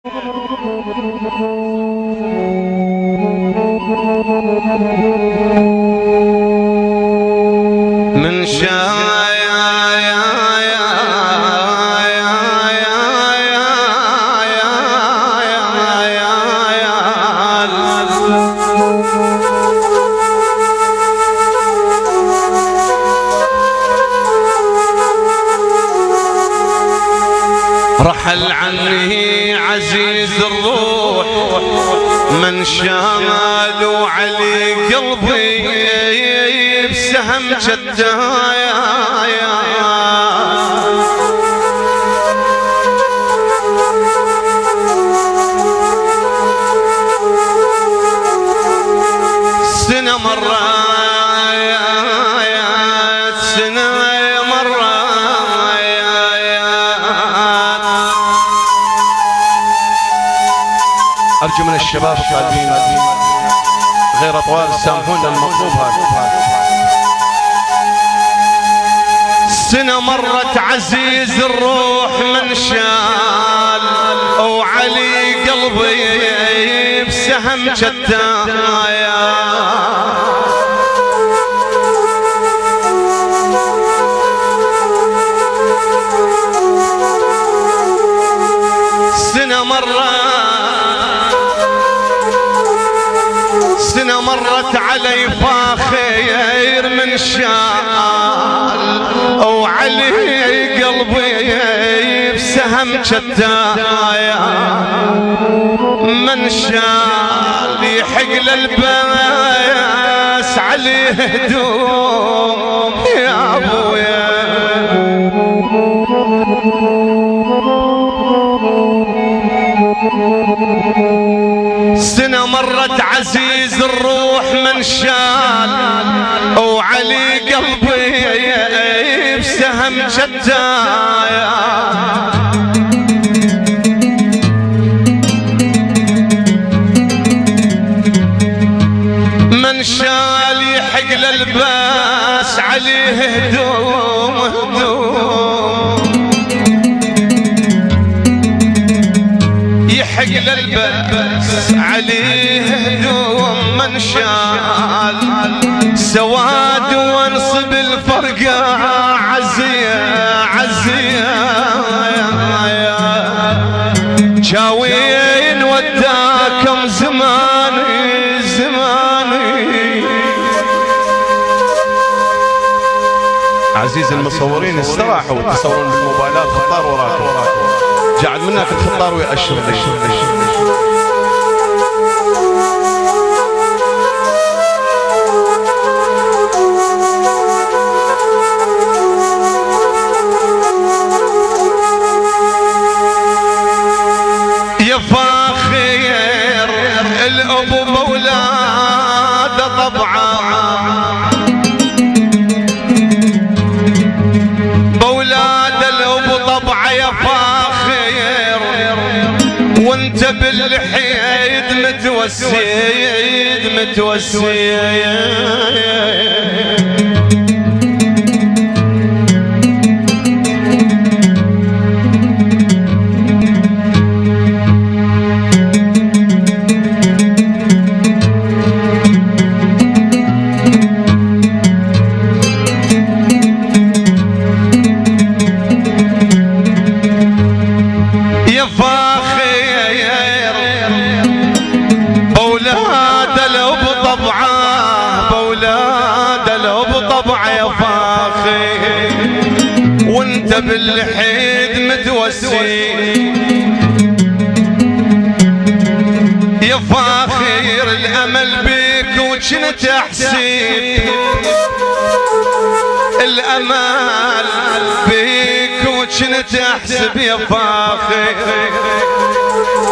من رحل عني عزيز الروح من شال وعلي قلبي بسهم جدايا سنة مرة أرجو من الشباب الطالبين غير أطوال سامحونا المطلوب هذا. سنة مرت عزيز الروح من شال وعلي قلبي بسهم جدايا سنة مرت علي فاخير من شال وعلي قلبي بسهم جدايا من شال يحق للباس عليه هدوم يا ابويا سنة مرت عزيز الروح من شال وعلي قلبي بسهم جدايا من شال يحق للباس عليه هدوم يحق للباس عليه هدوم من شال سواد وانصب الفرقة عزية جاوين وداكم زماني عزيز المصورين استراحوا تصورون بالموبايلات خطار وراكم جعل منك الخطار ويأشر يا فاخر الأب بولاد طبعا بولاد الأب طبعا يا فاخر وانت بالحيد متوسيد وانت بالحيد متوسي يا فاخر الامل بيك وجنت احسيب الامل بيك وجنت احسب يا فاخر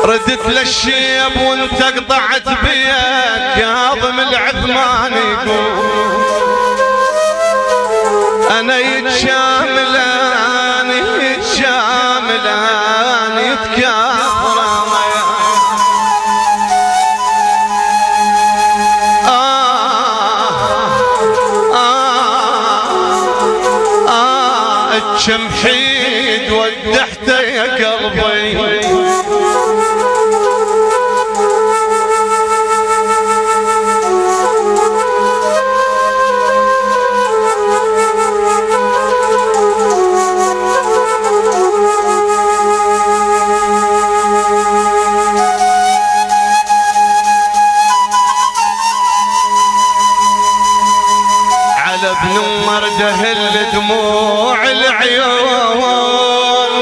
ردت للشيب وانت قطعت بيك كاظم العثمان يقول انا يتشاملان يتكاثر الشمحيد ودحته يا قلبي العيون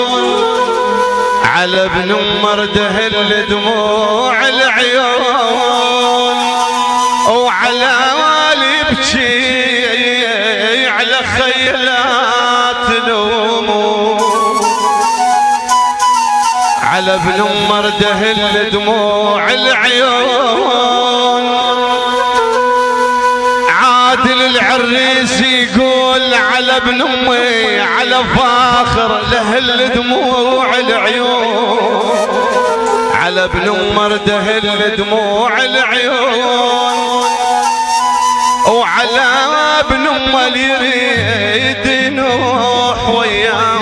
على ابن مرده الدموع العيون وعلى والي يبكي على خيلات الهموم على ابن مرده الدموع العيون عادل العريس يقول على ابن امي على فاخر له الدموع العيون على ابن مرده الدموع العيون وعلى ابن امه اللي يريد ينوح وياه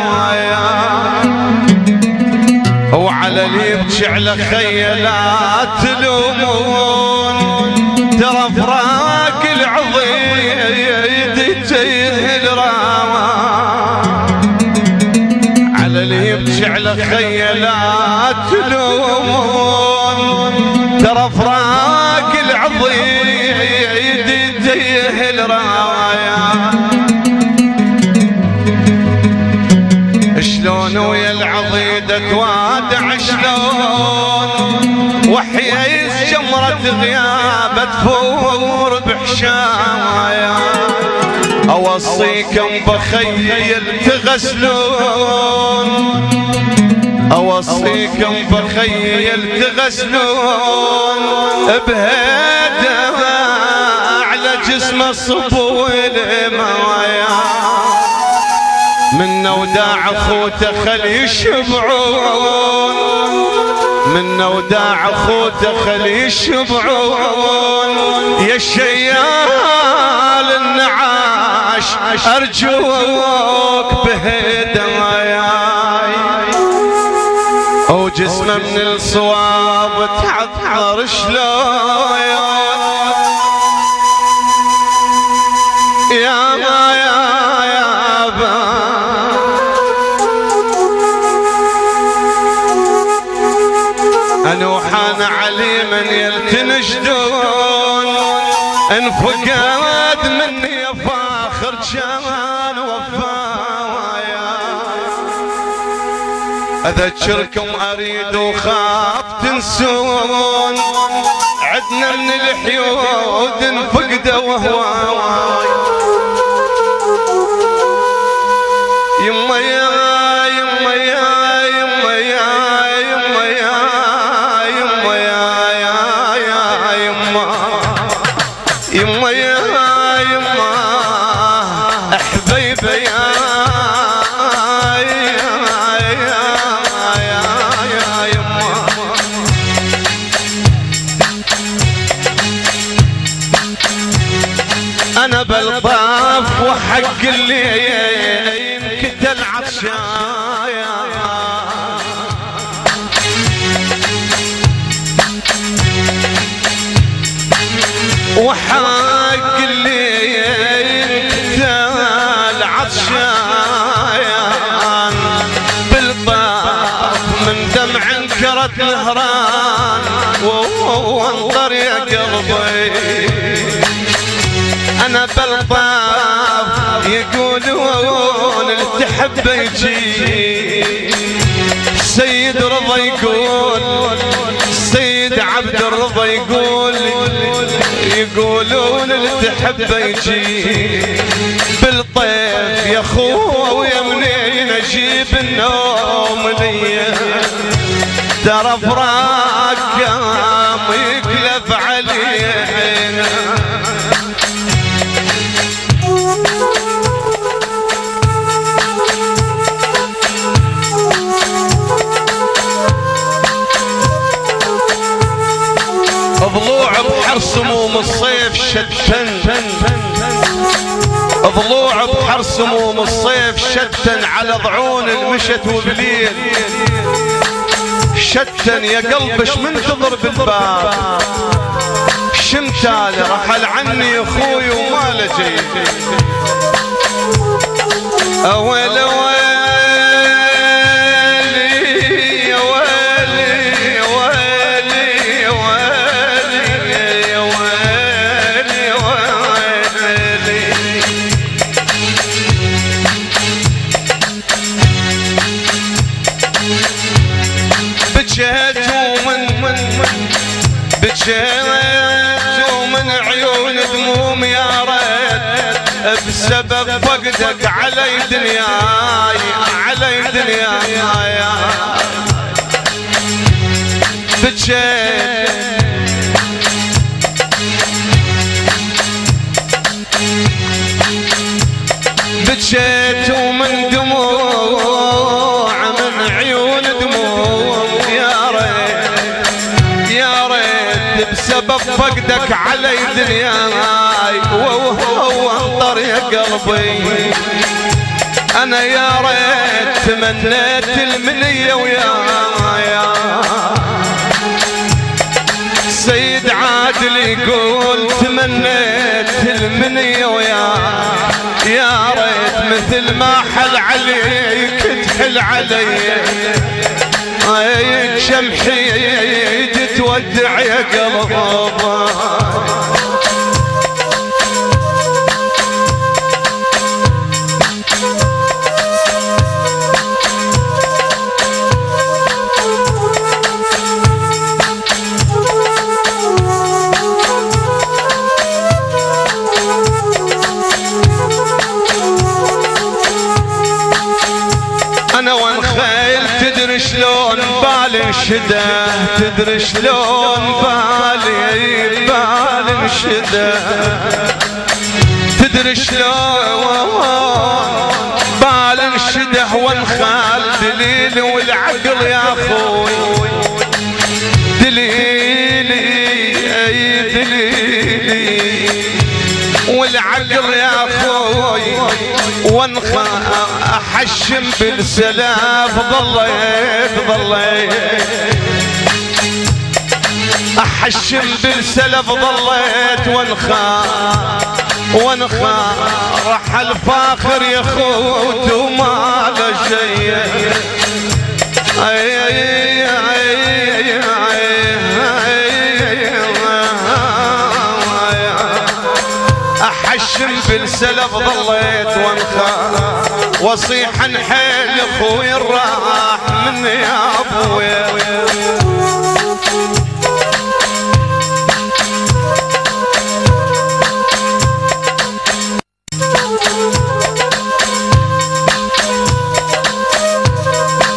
وعلى اللي يبكي على خيلات الامون ترى فراق العضيد يجيه الراما على اللي يبكي على خيلات الامون ترى فراق العضيد يجيه الراما شلون ويا العضيدة توادع شلون وحيا شمرة غيابة تفور بحشايا أوصيكم بخيل تغسلون أوصيكم بخيل تغسلون بهدى على جسم الصبو الموايا من وداع اخوته خلي يشبعون من وداع اخوته خلي يشبعون يا الشيال النعاش ارجوك بهداياي وجسمه من الصواب تعطر شلون يا أنوحان علي من يلتنشدون انفقاد مني فاخر كان وفايا أذكركم أريد وخاف تنسون عدنا من الحيود انفقده وهواي يما يا يما يا يما يا يما يا يما يا يما يما يا يما حبيبي يا يما انا بالطاف وحق اللي ينكت العطشايا وحق اللي ينكت العطشايا بالطاف من دمع انكرت نهران وانظر يا قلبي انا بالطاف يقولون اللي تحب يجي سيد رضا يقول سيد عبد الرضا يقولون اللي تحب يجي بالطيف يا خويا منين اجيب النوم ليا ترى فراق قام يكلف علينا ضلوع بحر سموم الصيف شتن ضلوع بحر سموم الصيف شتن على ضعون المشت وبليل شتن يا قلبش منتظر بالباب شمتالي رحل عني اخوي وما لجي اويل بسبب فقدك علي دنياي علي دنياي بجيت بجيت ومن دموع من عيون دموع يا ريت بسبب فقدك علي دنياي وانطر يا قلبي انا يا ريت تمنيت المنية ويايا سيد عادل يقول تمنيت المنية ويايا يا ريت مثل ما حل عليك تحل علي شمحي تودع يا قلبي شلون بالي انشده تدري شلون بالي انشده تدري شلون بالي انشده وانخال دليلي والعقل يا اخوي دليلي اي دليلي والعقل يا اخوي وانخال احشم بالسلاف ظليت احشم بالسلف ظليت وانخا راح الفاخر يا خوت وما له شيء احشم بالسلف ظليت وانخا وصيح نحيل اخوي راح مني يا ابوي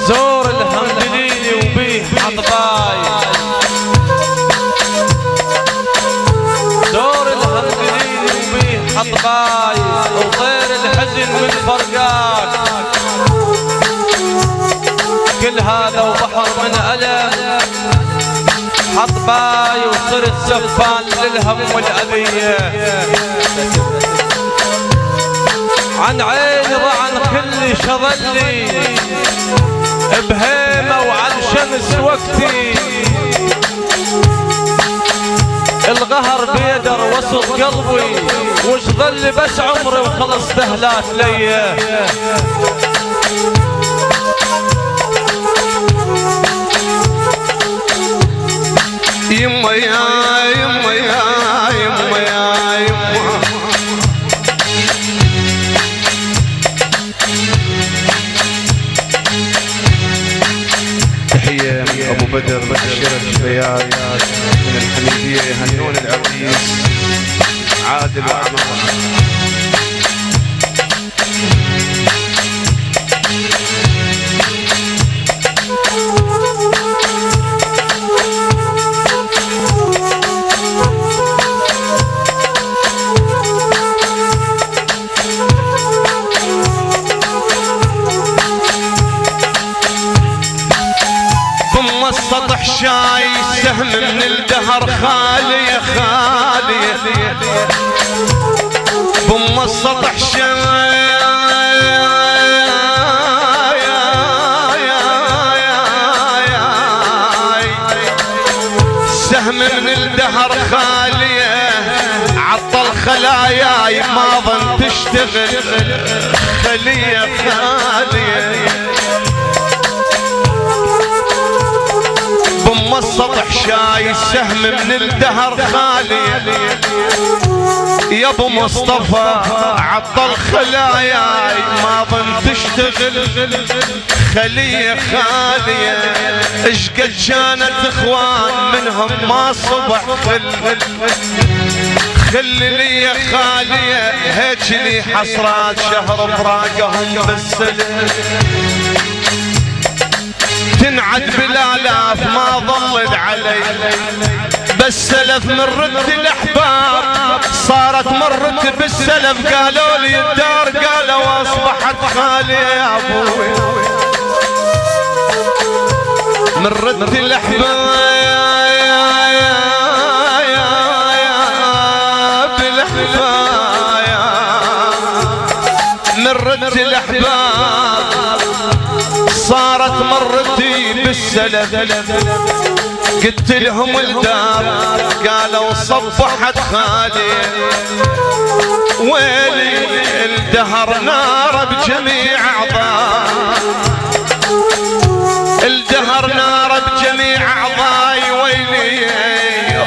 زور الهمدليلي وبيه حطباي زور الهمدليلي وبيه حطباي وطير الحزن من فرقاك كل هذا وبحر من ألم حطباي وصرت سفان للهم والأذية عن عيني وعن كل شظلي بهيمة وعن شمس وقتي القهر بيدر وسط قلبي وش ظل بس عمري وخلص تهلات ليا يما يا يما يا يما يا يما تحية من أبو بدر بشر الشبيات من الحميدية يهنون العريس عادل وعمار السطح شاي سهم من الدهر خالي يا خالي بم السطح شاي سهم من الدهر خالية عطل خلاياي ما ظن تشتغل خلية خالية بم السطح شاي سهم من الدهر خالي يا ابو مصطفى عطل خلاياي ما ظن تشتغل خلية خالية اش قد كانت اخوان منهم ما صبح دللي يا خالية هيك لي حسرات شهر فراقهم بالسلم تنعد بالالاف ما ظلت علي بس سلف من رد الاحباب صارت مرت بالسلف قالوا لي الدار قالوا اصبحت خالية يا ابوي من رد الاحباب من رد الاحباب صارت مرتي بالسلف قلت لهم الدار قالوا صبحت خالي ويلي الدهر نار بجميع اعضاء الدهر نار بجميع اعضاي ويلي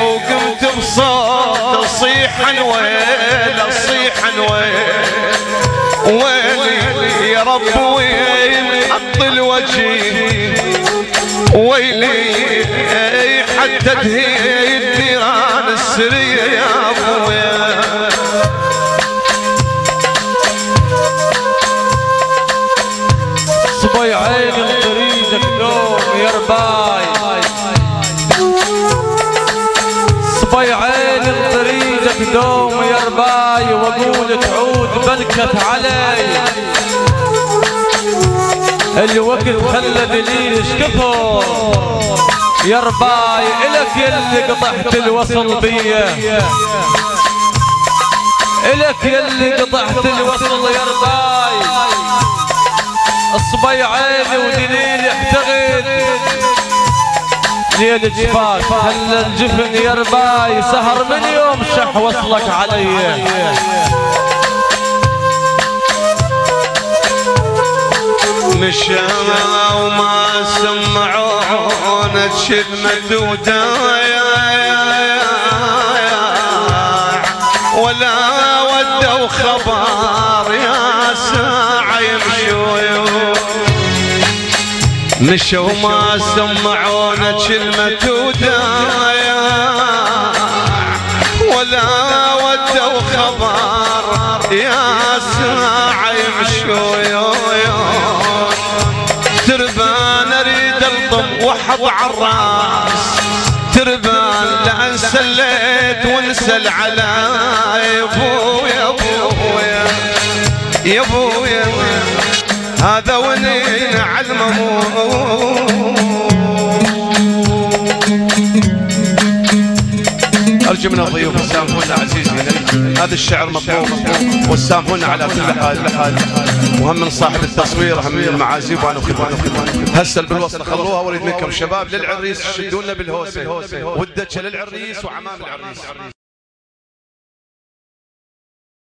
وقمت بصوت صيحا ويل صيحا ويل ويلي يا رب ويلي حط الوجه ويلي حتى تهي النيران السرية يا ابويا صبي عيني لطريقك دوم يا رباي صبي عيني لطريقك دوم يا رباي واقول تعود بلكت علي الوقت خلى دليل شكفر يا رباي الك يلي قطعت الوصل بيه الك يلي قطعت الوصل يا رباي اصبي عيني ودليل احتغل ليل جفاك خلى الجفن يا رباي سهر من يوم شح وصلك علي مشى وما سمعونا كلمة ودايا ولا ودوا خبر يا ساعة يمشوا مشوا وما سمعونا كلمة ودايا ولا ودوا خبر يا ساعة يمشوا تربان اريد الطم وحط عالراس تربان لا انسليت وانسل على يا ابويا ابويا يا ابويا هذا ونين علمه أرجو من الضيوف السامحونا عزيزي هذا الشعر مطلوب والسامحونا على كل حال وهم من صاحب التصوير هم من المعازيب وانا هسه بالوصل خلوها واريد منكم شباب للعريس شدونا بالهوسه ودك للعريس وعمام العريس